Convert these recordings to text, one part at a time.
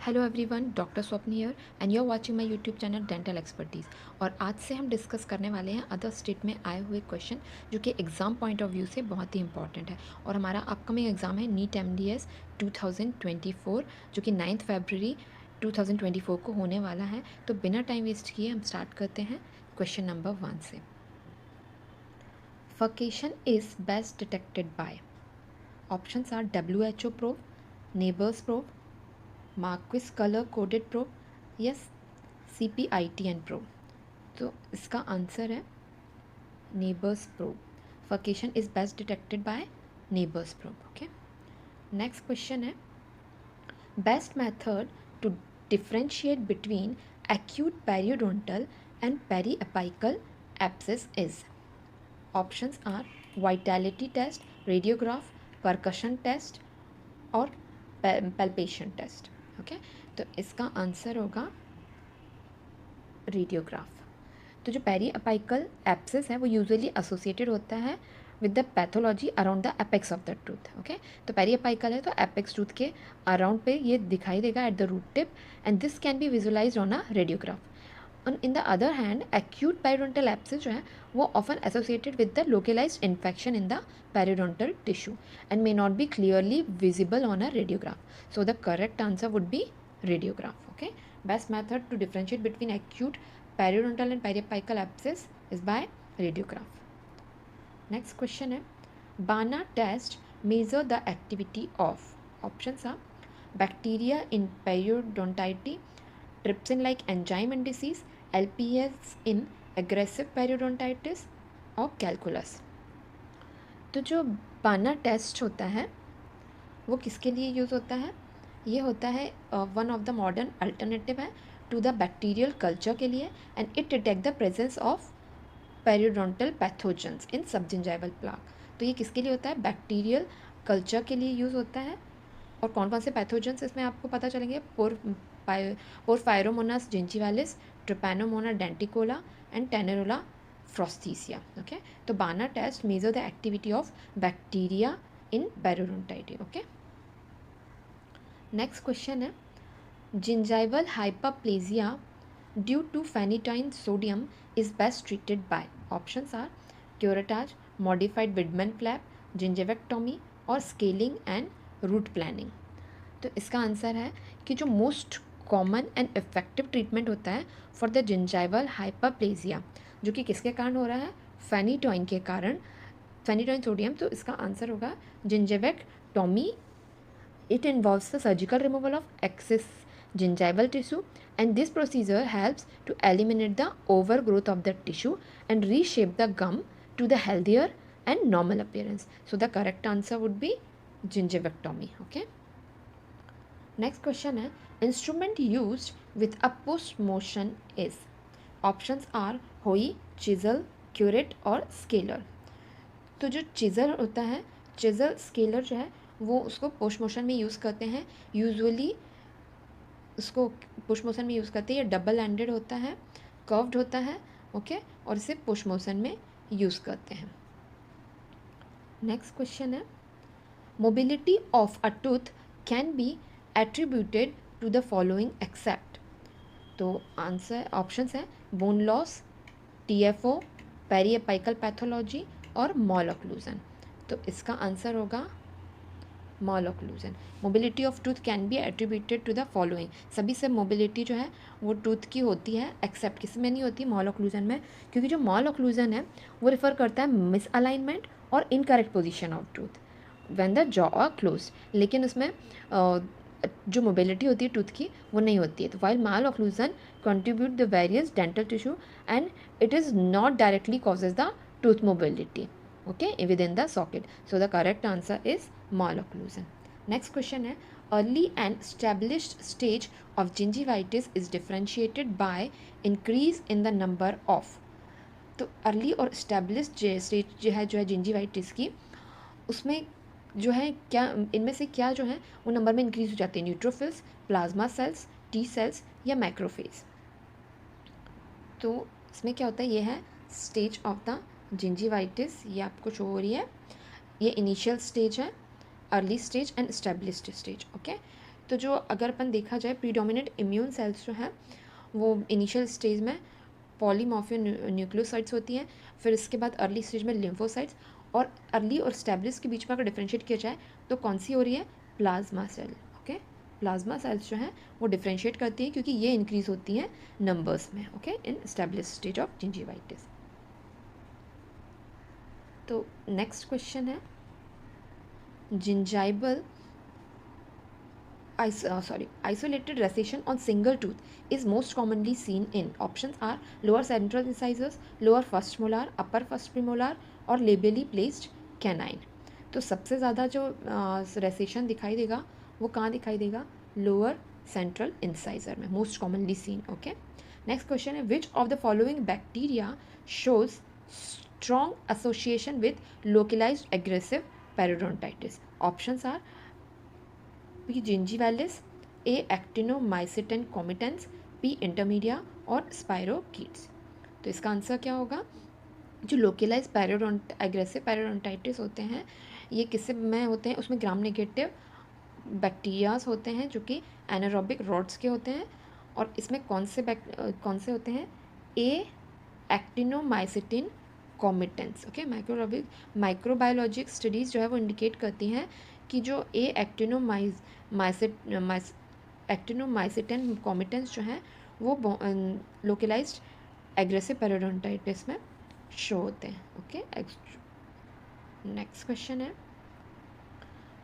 Hello everyone, doctor Swapna here and you are watching my YouTube channel dental expertise. और आज से हम discuss करने वाले हैं अदर स्टेट में आए हुए क्वेश्चन जो कि एग्ज़ाम पॉइंट ऑफ व्यू से बहुत ही इंपॉर्टेंट है। और हमारा अपकमिंग एग्ज़ाम है नीट MDS 2024 जो कि 9 फरवरी 2024 को होने वाला है। तो बिना टाइम वेस्ट किए हम स्टार्ट करते हैं क्वेश्चन नंबर 1 से। Furcation is best detected by, options are WHO probe, Nabers probe, Marquis colour coded probe, yes CPITN probe. तो इसका आंसर है Nabers probe. Furcation is best detected by Nabers probe. Okay, next question है best method to differentiate between acute periodontal and periapical abscess is, options are vitality test, radiograph, percussion test और palpation test। Okay, तो इसका answer होगा radiograph. तो जो peri apical एप्सिस है वो usually associated होता है with the pathology around the apex of the tooth. Okay, तो पेरी अपाइकल है तो एपेक्स टूथ के अराउंड पे ये दिखाई देगा at the root tip and this can be visualised on a radiograph. In the other hand acute periodontal abscess जो है वो often associated with the localised infection in the periodontal tissue and may not be clearly visible on a radiograph. So the correct answer would be radiograph. Okay, best method to differentiate between acute periodontal and periapical abscess is by radiograph. Next question है Bana test measure the activity of, options are bacteria in periodontitis, trypsin like enzyme in disease, LPS in aggressive periodontitis और calculus। तो जो बाना test होता है वो किसके लिए यूज़ होता है? ये होता है one of the modern alternative है टू द बैक्टीरियल कल्चर के लिए and it detect the presence of periodontal pathogens in subgingival plaque. तो ये किसके लिए होता है? बैक्टीरियल कल्चर के लिए यूज़ होता है। और कौन कौन से पैथोजेंस इसमें आपको पता चलेंगे? Porphyromonas जिंजीवालिस, ट्रिपैनोमोना डेंटिकोला and टेनेरोला फ्रोस्थीसिया। ओके, तो BANA test measure the activity of bacteria in periodontitis. Okay, next question है gingival hyperplasia due to phenytoin sodium is best treated by, options are curettage, modified Widman flap, gingivectomy और scaling and route planning. तो इसका answer है कि जो most common and effective treatment होता है for the gingival hyperplasia जो कि किसके कारण हो रहा है? फेनिटॉइन के कारण, फेनिटॉइन सोडियम। तो इसका आंसर होगा जिंजेवेक्टोमी। It involves the surgical removal of excess gingival tissue and this procedure helps to eliminate the overgrowth of the tissue and reshape the gum to the healthier and normal appearance. So the correct answer would be gingivectomy. Okay. Next question है instrument used with a push motion is, options are होई, chisel, curette और scaler। तो जो चिज़ल होता है, चिज़ल scalar जो है वो उसको पुश मोशन में यूज़ करते हैं। यूजुअली उसको पुश मोशन में यूज़ करते हैं। ये डबल एंडेड होता है, कर्व्ड होता है। ओके, और इसे पुश मोशन में यूज़ करते हैं। नेक्स्ट क्वेश्चन है mobility of a tooth can be attributed to the following except. तो आंसर ऑप्शंस है bone loss, TFO, periapical pathology और मॉल ऑक्लूजन। तो इसका आंसर होगा malocclusion. Mobility of tooth can be attributed to the following, सभी से mobility जो है वो टूथ की होती है एक्सेप्ट किस में नहीं होती? मॉल ऑक्लूजन में। क्योंकि जो मॉल ऑक्लूजन है वो रिफ़र करता है मिस अलाइनमेंट और incorrect position of tooth when the jaw are close, लेकिन उसमें जो मोबिलिटी होती है टूथ की वो नहीं होती है। तो while mall occlusion contribute the various dental tissue and it is not directly causes the tooth mobility, okay, within the socket. So the correct answer is mall occlusion. Next question है early and established stage of gingivitis is differentiated by increase in the number of। तो early और established stage जो है gingivitis की, उसमें जो है क्या, इनमें से क्या जो है वो नंबर में इंक्रीज हो जाते हैं? Neutrophils, plasma cells, T cells या मैक्रोफेज। तो इसमें क्या होता है? ये है स्टेज ऑफ द जिंजीवाइटिस, ये आपको शो हो रही है। ये इनिशियल स्टेज है, early stage and established stage. Okay, तो जो अगर अपन देखा जाए प्रीडोमिनेंट इम्यून सेल्स जो हैं वो इनिशियल स्टेज में पॉलीमॉर्फिक न्यूक्लियोसाइट्स होती हैं, फिर इसके बाद अर्ली स्टेज में लिम्फोसाइट्स, और अर्ली और स्टैब्लिश के बीच में अगर डिफ्रेंशिएट किया जाए तो कौन सी हो रही है, plasma cell. Okay, plasma cells जो हैं वो डिफ्रेंशिएट करती हैं क्योंकि ये इंक्रीज होती हैं नंबर्स में, okay, in establish stage of gingivitis. तो नेक्स्ट क्वेश्चन है, जिंजाइबल isolated recession on single tooth is most commonly seen in, options are lower central incisors, lower first molar, upper first premolar और labially placed canine। तो सबसे ज़्यादा जो recession दिखाई देगा वो कहाँ दिखाई देगा, लोअर सेंट्रल इंसाइजर में, most commonly seen. Okay, next question है, which of the following bacteria shows strong association with localised aggressive periodontitis. Options are P. gingivalis, A. actinomycetin comitans, P. intermedia और spirochetes। तो इसका answer क्या होगा, जो localise aggressive periodontitis होते हैं ये किससे में होते हैं, उसमें ग्राम नेगेटिव बैक्टीरियाज होते हैं जो कि एनारोबिक रॉड्स के होते हैं, और इसमें कौन से होते हैं, ए एक्टिनोमाइसिटिन कॉमिटेंस। ओके, माइक्रोबायोलॉजिक स्टडीज़ जो है वो इंडिकेट करती हैं कि जो ए एक्टिनोमाइसिटिन कॉमिटेंस जो हैं वो लोकलाइज्ड एग्रेसिव पेरिडोंटाइटिस में शो होते हैं। ओके, नेक्स्ट क्वेश्चन है,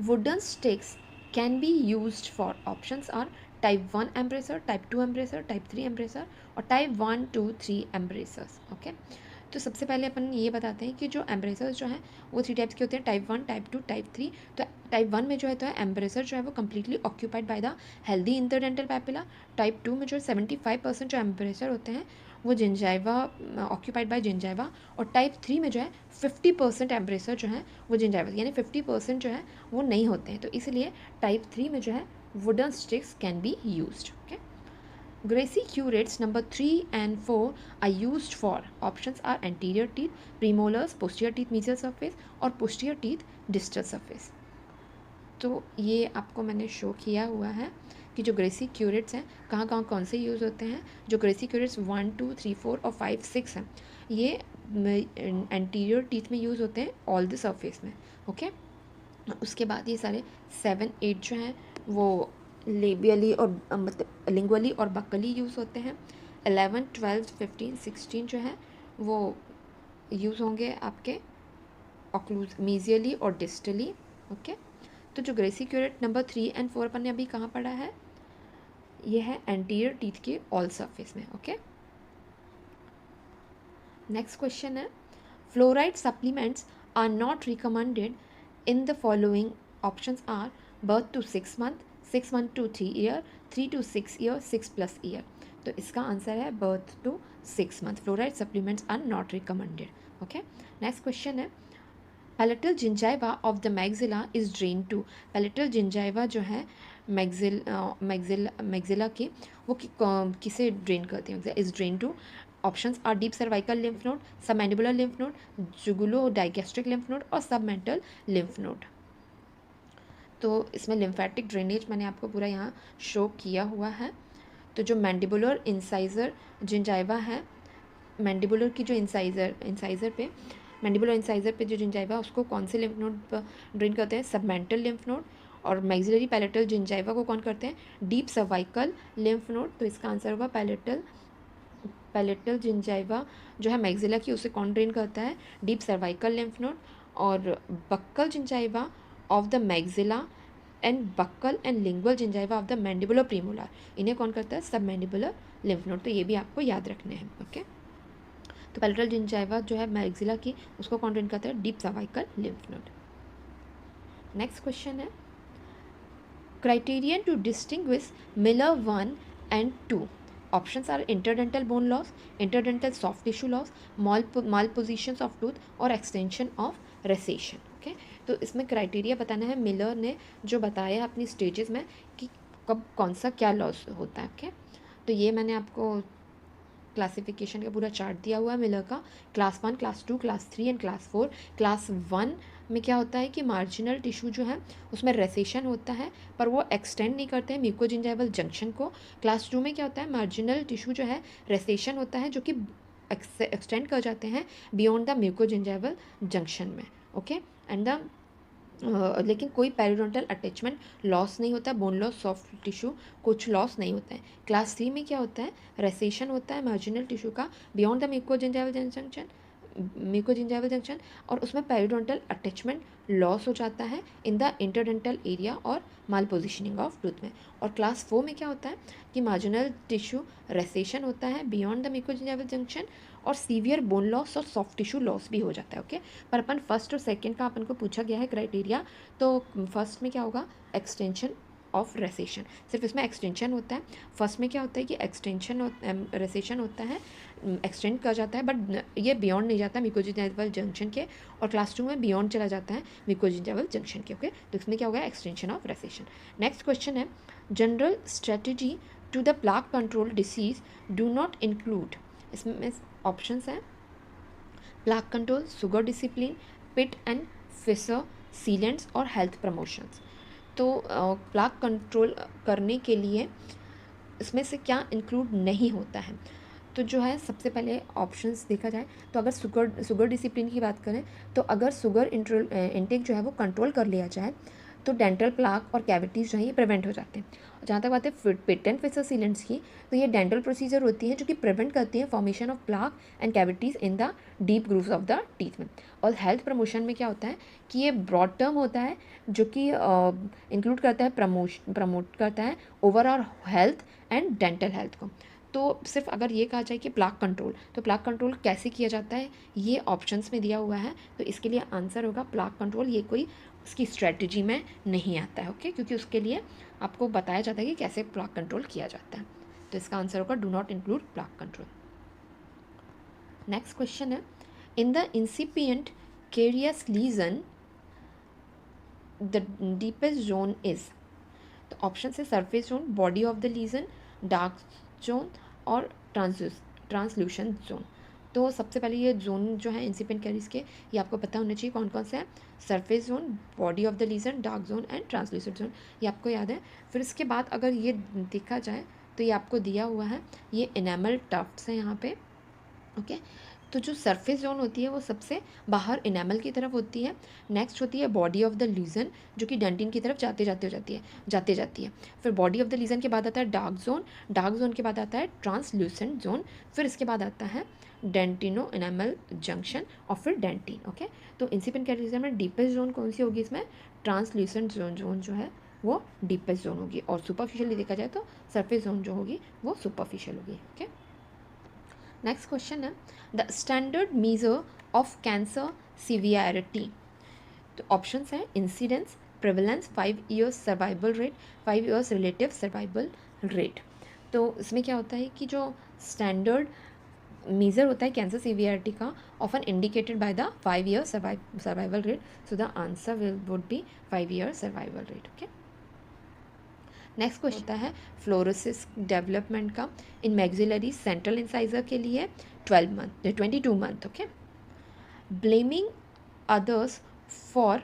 wooden sticks can be used for, options are type 1 embrasure, type 2 embrasure, type 3 embrasure और टाइप 1, 2, 3 एम्ब्रेसर्स। ओके, तो सबसे पहले अपन ये बताते हैं कि जो एम्ब्रेसर्स जो हैं वो 3 टाइप्स के होते हैं, टाइप 1, टाइप 2, टाइप 3। तो टाइप 1 में जो है तो एम्ब्रेसर जो है वो completely occupied by the healthy interdental papilla. Type 2 में जो 75% जो एम्ब्रेसर होते हैं वो जिंजाइवा ऑक्यूपाइड बाय जिंजाइवा, और टाइप 3 में जो है 50% एम्ब्रेसर जो है वो जिंजाइवा, यानी 50% जो है वो नहीं होते हैं। तो इसलिए टाइप 3 में जो है wooden sticks can be used. Okay, Gracie curates number 3 and 4 are used for, options are anterior teeth, premolars, posterior teeth mesial surface और posterior teeth distal surface। तो ये आपको मैंने शो किया हुआ है कि जो ग्रेसी क्यूरेट्स हैं कहाँ कौन से यूज़ होते हैं। जो ग्रेसी क्यूरेट्स 1, 2, 3, 4 और 5, 6 हैं ये एंटीरियर टीथ में यूज़ होते हैं ऑल द सरफेस में। ओके, उसके बाद ये सारे 7, 8 जो हैं वो लेबियली और मतलब लिंगुअली और बक्कली यूज़ होते हैं। 11, 12, 15, 16 जो है वो यूज़ होंगे आपके ऑक्लूज मेजियली और डिस्टली। ओके, तो जो ग्रेसी क्यूरेट नंबर 3 and 4 अपन ने अभी कहाँ पढ़ा है, ये है एंटीरियर टीथ के ऑल सरफेस में। ओके, नेक्स्ट क्वेश्चन है, fluoride supplements are not recommended in the following, options are birth to 6 month, 6 month to 3 year, 3 to 6 year, 6+ year। तो इसका आंसर है birth to 6 month। Fluoride supplements are not recommended. Okay, next question है, palatal gingiva of the maxilla is drain to. Palatal gingiva जो है maxilla की वो किसे drain करती है, is drain to. Options are deep cervical lymph node, submandibular lymph node, jugulodigastric lymph node और submental lymph node. तो इसमें लिम्फेटिक ड्रेनेज मैंने आपको पूरा यहाँ शो किया हुआ है। तो जो मैंडिबुलर इंसाइजर जिंजाइवा है, मैंडिबुलर की जो मैंडिबुलर इंसाइजर पे जो जिंजाइवा उसको कौन से लिम्फ नोड पर ड्रेन करते हैं, सबमेंटल लिम्फ नोड, और मैक्सिलरी पैलेटल जिंजाइवा को कौन करते हैं, डीप सर्वाइकल लिम्फ नोड। तो इसका आंसर होगा पैलेटल जिंजाइवा जो है मैक्सिला की उसे कौन ड्रेन करता है, डीप सर्वाइकल लिम्फ नोड। और buccal gingiva of the maxilla and buccal and lingual gingiva of the mandibular premolar, इन्हें कौन करता है, सब मैंडिबुलर लिम्फ नोड। तो ये भी आपको याद रखने हैं। ओके, तो पैलेटल जिंजाइवा जो है मैक्सिला की उसको कौन ड्रेन करता है, deep cervical lymph node. Next question है, criterion to distinguish Miller 1 and 2। Options are interdental bone loss, interdental soft tissue loss, malpositions of tooth और एक्सटेंशन ऑफ रेसेशन। ओके, तो इसमें क्राइटेरिया बताना है, मिलर ने जो बताया अपनी स्टेजेस में कि कब कौन सा क्या लॉस होता है। ओके, तो ये मैंने आपको क्लासिफिकेशन का पूरा चार्ट दिया हुआ है मिलर का, class 1, class 2, class 3 and class 4। Class 1 में क्या होता है कि मार्जिनल टिश्यू जो है उसमें रेसेशन होता है पर वो एक्सटेंड नहीं करते हैं म्यूकोजिंजाइवल जंक्शन को। क्लास 2 में क्या होता है, मार्जिनल टिश्यू जो है रेसेशन होता है जो कि एक्सटेंड कर जाते हैं बियॉन्ड द म्यूकोजिंजाइवल जंक्शन में। ओके एंड द लेकिन कोई पेरिडोंटल अटैचमेंट लॉस नहीं होता है, बोन लॉस, सॉफ्ट टिश्यू कुछ लॉस नहीं होता है। क्लास 3 में क्या होता है, रेसेशन होता है मार्जिनल टिश्यू का बियॉन्ड द म्यूकोजिंजाइवल जंक्शन और उसमें पेरिडोंटल अटैचमेंट लॉस हो जाता है इन द इंटरडेंटल एरिया और माल पोजिशनिंग ऑफ टूथ में। और क्लास 4 में क्या होता है कि मार्जिनल टिश्यू रेसेशन होता है बियॉन्ड द म्यूकोजिंजाइवल जंक्शन और सीवियर बोन लॉस और सॉफ्ट टिश्यू लॉस भी हो जाता है। ओके पर अपन फर्स्ट और सेकंड का अपन को पूछा गया है क्राइटेरिया, तो फर्स्ट में क्या होगा, एक्सटेंशन ऑफ रेसेशन, सिर्फ इसमें एक्सटेंशन होता है। फर्स्ट में क्या होता है कि एक्सटेंशन रेसेशन होता है, एक्सटेंड कर जाता है बट ये बियॉन्ड नहीं जाता म्यूकोजिंजाइवल जंक्शन के, और क्लास 2 में बियॉन्ड चला जाता है म्यूकोजिंजाइवल जंक्शन के। ओके तो इसमें क्या होगा, extension of recession. Next question है, general strategy to the plaque control disease do not include, इसमें ऑप्शंस हैं plaque control, sugar discipline, pit and fissure, sealants और हेल्थ प्रमोशंस। तो प्लाक कंट्रोल करने के लिए इसमें से क्या इंक्लूड नहीं होता है, तो जो है सबसे पहले ऑप्शंस देखा जाए तो अगर शुगर डिसिप्लिन की बात करें तो अगर शुगर इंटेक जो है वो कंट्रोल कर लिया जाए तो डेंटल प्लाक और कैविटीज़ जो है ये प्रिवेंट हो जाते हैं। जहाँ तक बात है पिट एंड फिशर सीलेंट्स की, तो ये डेंटल प्रोसीजर होती हैं जो कि प्रिवेंट करती हैं formation of plaque and cavities in the deep grooves of the teeth में। और हेल्थ प्रमोशन में क्या होता है कि ये ब्रॉड टर्म होता है जो कि इंक्लूड करता है प्रमोट करता है overall health and dental health को। तो सिर्फ अगर ये कहा जाए कि प्लाक कंट्रोल, तो प्लाक कंट्रोल कैसे किया जाता है ये ऑप्शंस में दिया हुआ है, तो इसके लिए आंसर होगा प्लाक कंट्रोल, ये कोई उसकी स्ट्रेटजी में नहीं आता है। ओके क्योंकि उसके लिए आपको बताया जाता है कि कैसे प्लाक कंट्रोल किया जाता है, तो इसका आंसर होगा do not include plaque control. Next question है, in the incipient carious lesion the deepest zone is, तो ऑप्शन है surface zone, body of the lesion, dark zone और ट्रांसल्यूशन जोन। तो सबसे पहले ये जोन जो है इंसिपिएंट कैरियस के, ये आपको पता होना चाहिए कौन कौन से हैं, surface zone, body of the lesion, dark zone and translucent zone, ये आपको याद है। फिर इसके बाद अगर ये देखा जाए तो ये आपको दिया हुआ है, ये इनेमल टफ्ट्स हैं यहाँ पे। ओके तो जो सरफेस जोन होती है वो सबसे बाहर इनेमल की तरफ होती है। नेक्स्ट होती है बॉडी ऑफ द लीजन जो कि डेंटिन की तरफ जाते जाती है। फिर बॉडी ऑफ द लीजन के बाद आता है डार्क जोन के बाद आता है ट्रांसल्यूसेंट जोन, फिर इसके बाद आता है डेंटिनो इनेमल जंक्शन और फिर डेंटिन। ओके तो इंसिपिएंट कैरियस में डीपेस्ट जोन कौन सी होगी, इसमें ट्रांसल्यूसेंट जोन जो है वो डीपेस्ट जोन होगी, और सुपरफिशियली देखा जाए तो सरफेस जोन जो होगी वो सुपरफिशियल होगी। ओके नेक्स्ट क्वेश्चन है, the standard measure of cancer severity, तो ऑप्शंस हैं incidence, prevalence, 5 years survival rate, 5 years relative survival rate. तो इसमें क्या होता है कि जो स्टैंडर्ड मेजर होता है कैंसर सीवियरिटी का often indicated by the 5 years survival rate, so the answer would B 5 years survival rate. Okay next question होता है फ्लोरोसिस डेवलपमेंट का इन मैक्सिलरी सेंट्रल इंसाइजर के लिए 22 month. Okay blaming others for,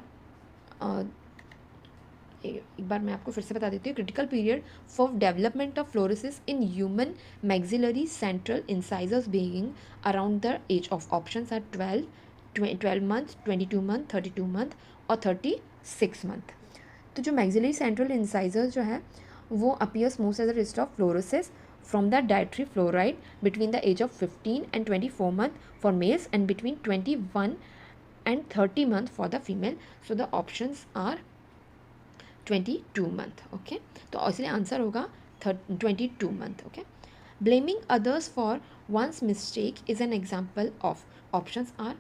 एक बार मैं आपको फिर से बता देती हूँ, critical period for development of fluorosis in human maxillary central incisors being around the age of, options are 12 month, 22 month, 32 month और 36 मंथ। तो जो मैक्सिलरी सेंट्रल इंसाइजर्स जो है वो appears most as a result of fluorosis from the dietary fluoride between the age of 15 and 24 month for males and between 21 and 30 month for the female. So the options are 22 month. Okay तो इसलिए answer होगा 22 month. Okay blaming others for one's mistake is an example of, options are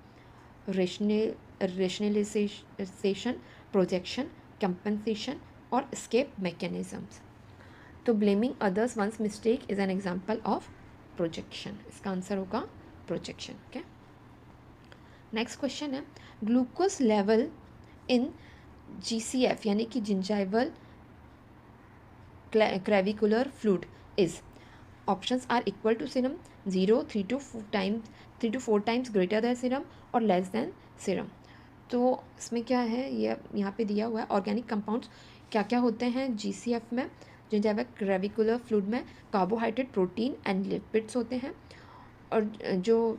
rationalization, projection, compensation और escape mechanisms. तो blaming others one's mistake is an example of projection, इसका answer होगा projection. Okay next question है, glucose level in GCF यानी कि gingival crevicular fluid is, options are equal to serum, 0, 3 to 4 times greater than serum और less than serum. तो इसमें क्या है, ये यहाँ पे दिया हुआ है ऑर्गेनिक कंपाउंड्स क्या क्या होते हैं GCF में, जिंजाइवल क्रेविकुलर फ्लूइड में कार्बोहाइड्रेट, प्रोटीन एंड लिपिड्स होते हैं। और जो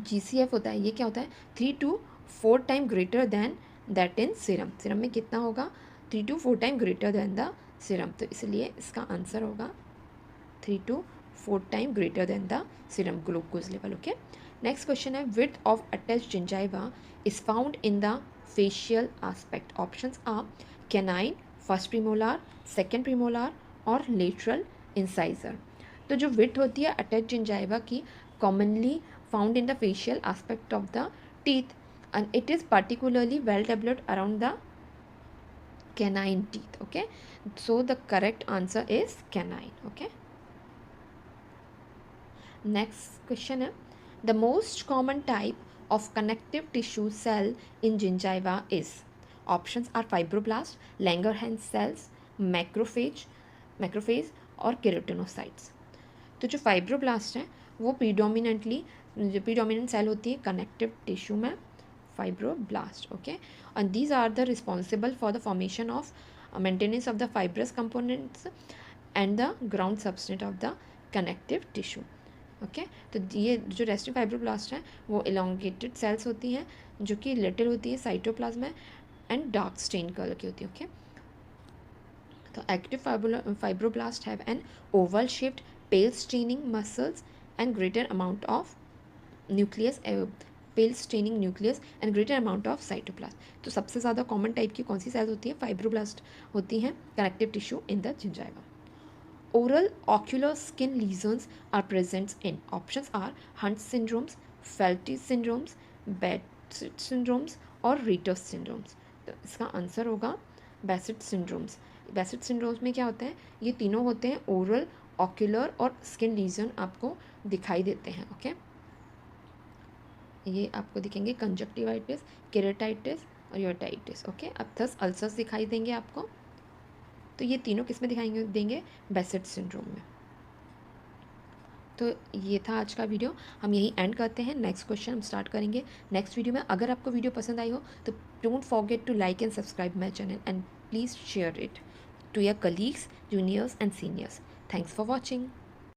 GCF होता है ये क्या होता है, 3 to 4 time greater than that in serum. Serum में कितना होगा, 3 to 4 time greater than the serum, तो इसलिए इसका आंसर होगा 3 to 4 time greater than the serum glucose level. Okay, next question है width of attached gingiva is found in the facial aspect. Options are canine, first premolar, second premolar और lateral incisor. तो जो width होती है attached gingiva की commonly found in the facial aspect of the teeth and it is particularly well developed around the canine teeth. Okay, so the correct answer is canine. Okay, next question है the most common type of connective tissue cell in gingiva is. Options are fibroblast, Langerhans cells, macrophage और keratinocytes। तो जो fibroblast है वो predominant cell होती है connective tissue में, fibroblast. Okay, and these are the responsible for the formation of maintenance of the fibrous components and the ground substance of the connective tissue. Okay, तो ये जो रेस्टिंग फाइब्रोब्लास्ट है वो elongated sales होती हैं जो कि लिटिल होती है cytoplasm and dark stain colour की होती है। ओके, तो active fibroblast have an oval shaped pale staining muscles and greater amount of nucleus, pale staining nucleus and greater amount of cytoplasm। तो सबसे ज़्यादा कॉमन टाइप की कौन सी सेल्स होती है, फाइब्रोब्लास्ट होती हैं connective tissue in the gingiva. Oral ocular skin lesions are presents in. Options are Hunt syndromes, Felty syndromes, Behcet syndromes और रीटर्स सिंड्रोम्स। तो इसका आंसर होगा बेसिट सिंड्रोम्स। बेसिट सिंड्रोम्स में क्या होता है, ये तीनों होते हैं ओरल, ऑक्यूलर और स्किन लीजन आपको दिखाई देते हैं। ओके, ये आपको दिखेंगे कंजक्टिवाइटिस, केरेटाइटिस और यूटाइटिस। ओके, अब 10 अल्सर्स दिखाई देंगे आपको, तो ये तीनों किस में दिखाएंगे देंगे, बेसेट सिंड्रोम में। तो ये था आज का वीडियो, हम यही एंड करते हैं। नेक्स्ट क्वेश्चन हम स्टार्ट करेंगे नेक्स्ट वीडियो में। अगर आपको वीडियो पसंद आई हो तो don't forget to like and subscribe my channel and please share it to your colleagues, juniors and seniors. Thanks for watching.